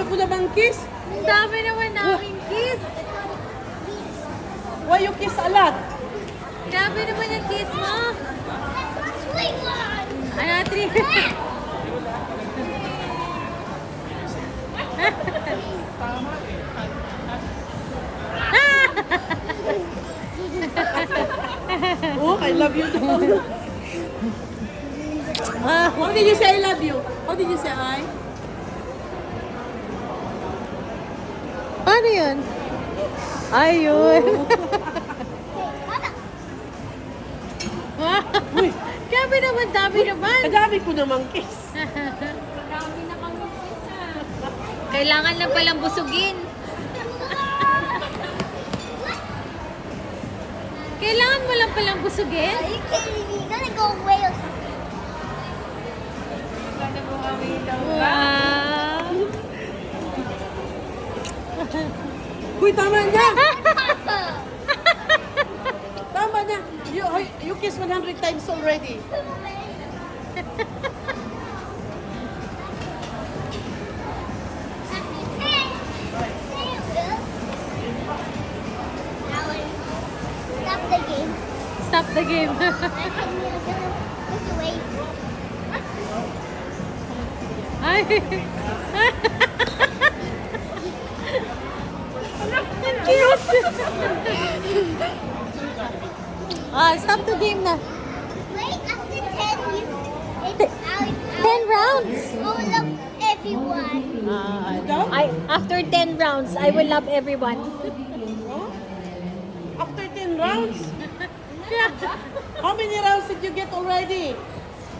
ako naman kiss. Ang dami naman namin kiss. Why you kiss a lot? Grabe naman yung kiss mo. Ano, 3? Oh, I love you too. How did you say I love you? How did you say I? Ano yun? Ayun. Uy, Grabe naman, dami naman. kadami ko namang kiss. Kailangan lang palang busugin. Kailangan mo lang palang busugin? Are you kidding me? You're gonna go away or something. Wow. Uy, tama na! Tama na! You kiss 100 times already. Stop the game. Stop the game. Look away. Ay. Stop the game na. Wait, after 10, it's out. 10 rounds. Oh, look, everyone. After 10 rounds, I will love everyone. Oh? After 10 rounds? How many rounds did you get already?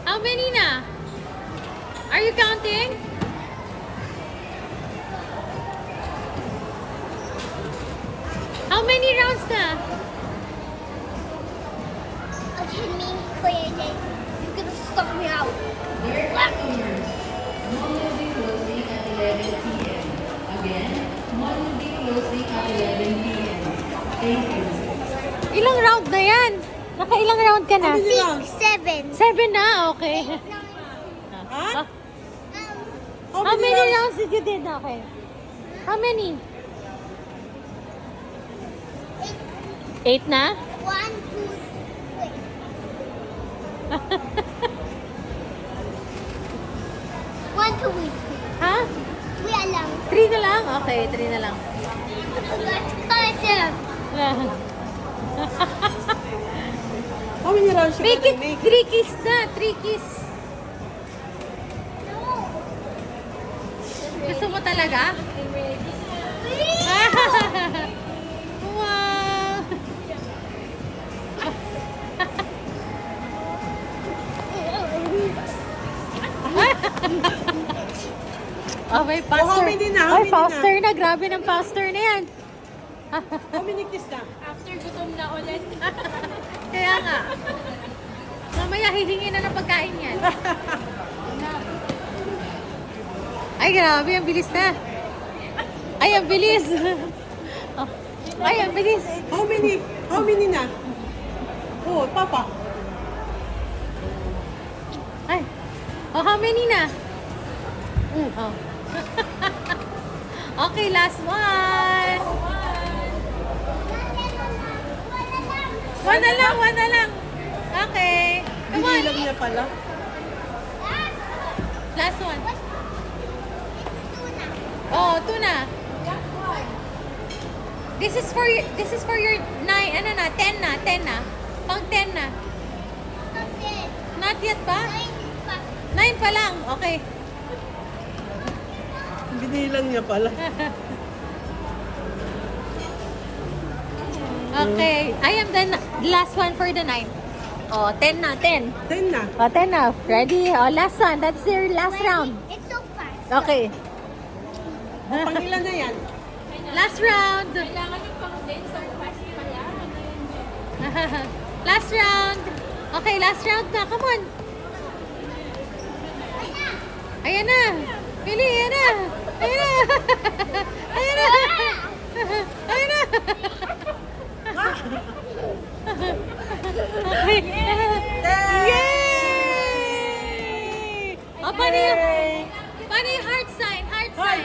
How many na? Are you counting? How many rounds na? Okay, me, Kuya Jay. You're gonna stop me out. Mall will be closing at 11 p.m. Again, mall will be closing at 11 p.m. Thank you. Ilang round na yan? Nakailang round ka na? How many rounds? 7. 7 na, okay. Huh? How many rounds did you did? Okay. How many? 8 na? 1, 2, wait. 1, 2, wait. Ha? 3 lang. 3 na lang? Okay, 3 na lang. Awesome. How many rounds you Make gonna it make? 3 kiss na. 3 kiss. Gusto mo talaga? Wow! Oh, may faster. how many na? How Ay, many faster na. Grabe ng faster na yan. How many kiss na? After gutom na ulit. Kaya nga. Mamaya hihingi na ng pagkain yan. Ay, grabe. Ang bilis na. Ay, ang bilis. Oh. Ay, ang bilis. How many? How many na? Oh, Papa. Ay. Oh, how many na? Oh. Okay, last one. One na lang. Okay. Come on. Binilang niya pala. Last one. Oh, 2 na. This is for your 9, 10 na. Pang 10 na. Not yet ba? 9 pa lang. Okay. Binilang niya pala. Okay. I am the last one for the 9. Oh, 10 na, 10. 10 na. Oh, 10 na. Ready? Oh, last one. That's your last round. It's so fast. Okay. Pangilan na yan. Last round. Last round. Okay, last round na. Come on. Ayan na. Pili, ayan na. Ayan na. Ayan na. Ayan na. Okay. Yay! Oh, paano yung heart sign? Heart sign.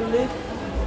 Really?